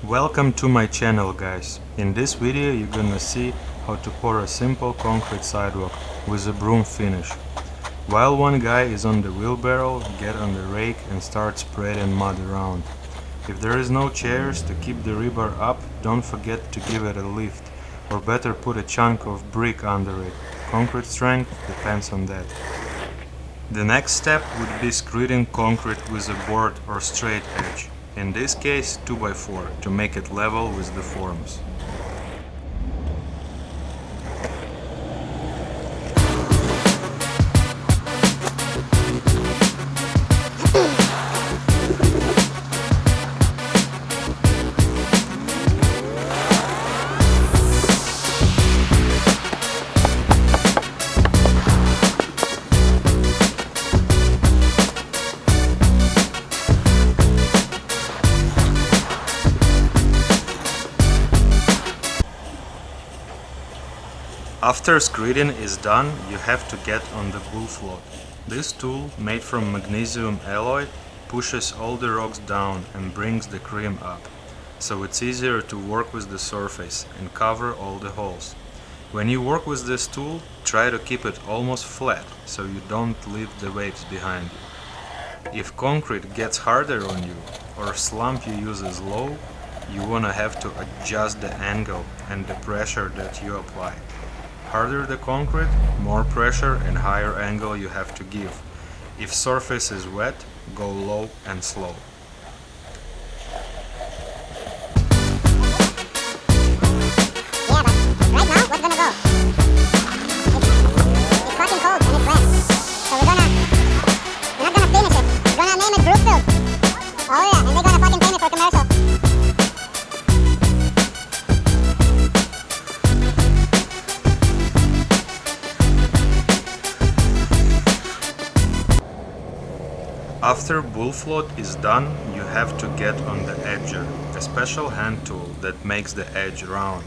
Welcome to my channel, guys. In this video you're gonna see how to pour a simple concrete sidewalk with a broom finish. While one guy is on the wheelbarrow, get on the rake and start spreading mud around. If there is no chairs to keep the rebar up, don't forget to give it a lift, or better put a chunk of brick under it. Concrete strength depends on that. The next step would be screeding concrete with a board or straight edge. In this case 2x4 to make it level with the forms. After screeding is done, you have to get on the bull float. This tool, made from magnesium alloy, pushes all the rocks down and brings the cream up, so it's easier to work with the surface and cover all the holes. When you work with this tool, try to keep it almost flat, so you don't leave the waves behind you. If concrete gets harder on you, or slump you use is low, you wanna have to adjust the angle and the pressure that you apply. Harder the concrete, more pressure and higher angle you have to give. If surface is wet, go low and slow. Yeah, but right now, what's gonna go? It's fucking cold and it's wet. So we're not gonna finish it. We're gonna name it Brookfield. Oh yeah, and they're gonna fucking pay me for commercial. After bull float is done, you have to get on the edger, a special hand tool that makes the edge round.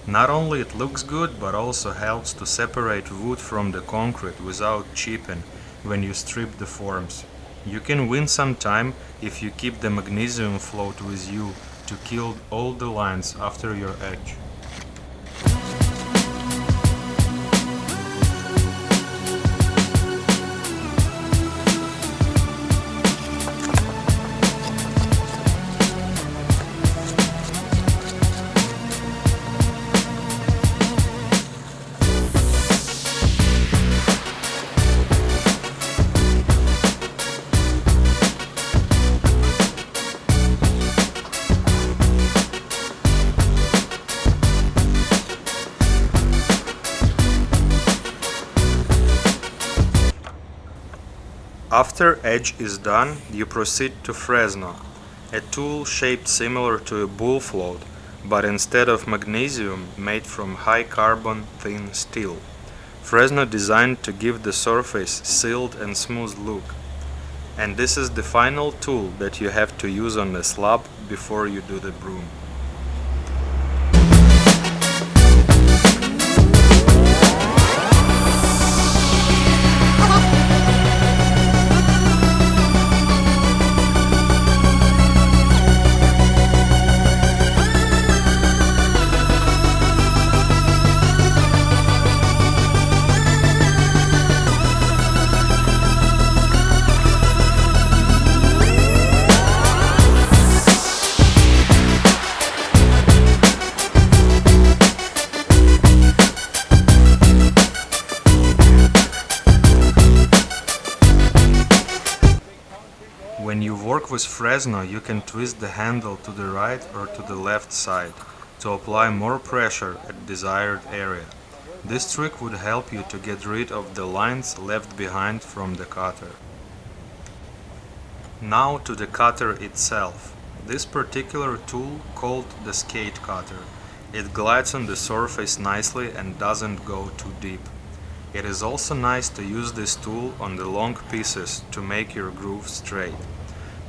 Not only it looks good, but also helps to separate wood from the concrete without chipping when you strip the forms. You can win some time if you keep the magnesium float with you to kill all the lines after your edge. After edge is done, you proceed to Fresno, a tool shaped similar to a bull float, but instead of magnesium, made from high carbon thin steel. Fresno designed to give the surface sealed and smooth look. And this is the final tool that you have to use on the slab before you do the broom. When you work with Fresno, you can twist the handle to the right or to the left side to apply more pressure at desired area. This trick would help you to get rid of the lines left behind from the cutter. Now to the cutter itself. This particular tool, called the skate cutter, it glides on the surface nicely and doesn't go too deep. It is also nice to use this tool on the long pieces to make your groove straight.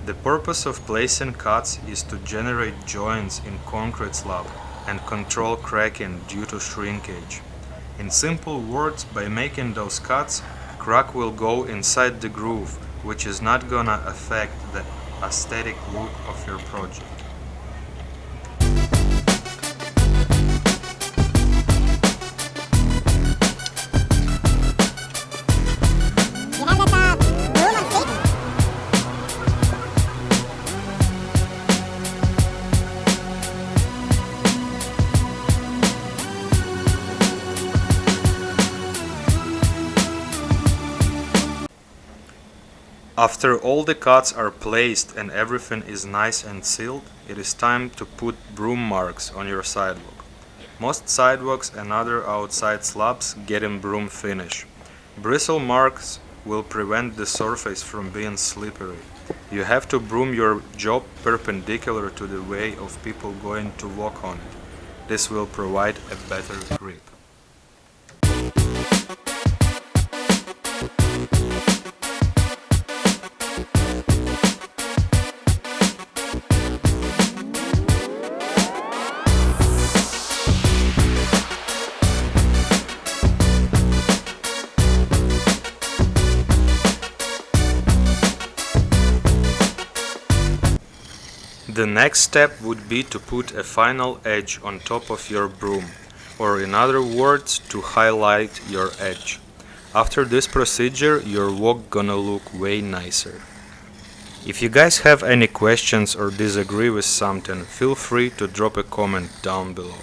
The purpose of placing cuts is to generate joints in concrete slab and control cracking due to shrinkage. In simple words, by making those cuts, crack will go inside the groove, which is not gonna affect the aesthetic look of your project. After all the cuts are placed and everything is nice and sealed, it is time to put broom marks on your sidewalk. Most sidewalks and other outside slabs get in broom finish. Bristle marks will prevent the surface from being slippery. You have to broom your job perpendicular to the way of people going to walk on it. This will provide a better grip. The next step would be to put a final edge on top of your broom, or in other words, to highlight your edge. After this procedure, your walk gonna look way nicer. If you guys have any questions or disagree with something, feel free to drop a comment down below.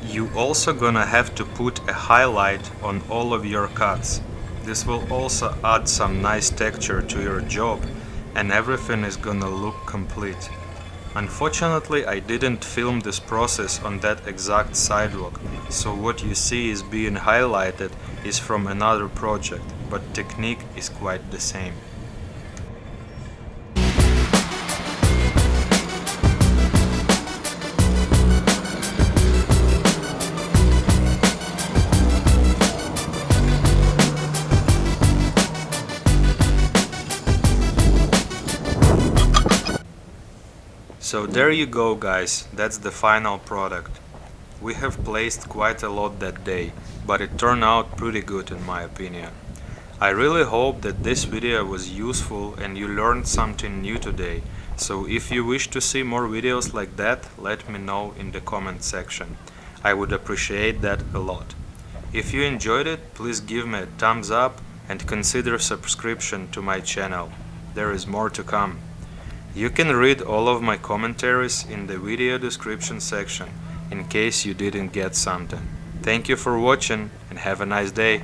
You also gonna have to put a highlight on all of your cuts. This will also add some nice texture to your job and everything is gonna look complete. Unfortunately, I didn't film this process on that exact sidewalk, so what you see is being highlighted is from another project, but technique is quite the same. So there you go guys, that's the final product. We have placed quite a lot that day, but it turned out pretty good in my opinion. I really hope that this video was useful and you learned something new today, so if you wish to see more videos like that, let me know in the comment section. I would appreciate that a lot. If you enjoyed it, please give me a thumbs up and consider subscription to my channel. There is more to come. You can read all of my commentaries in the video description section, in case you didn't get something. Thank you for watching and have a nice day.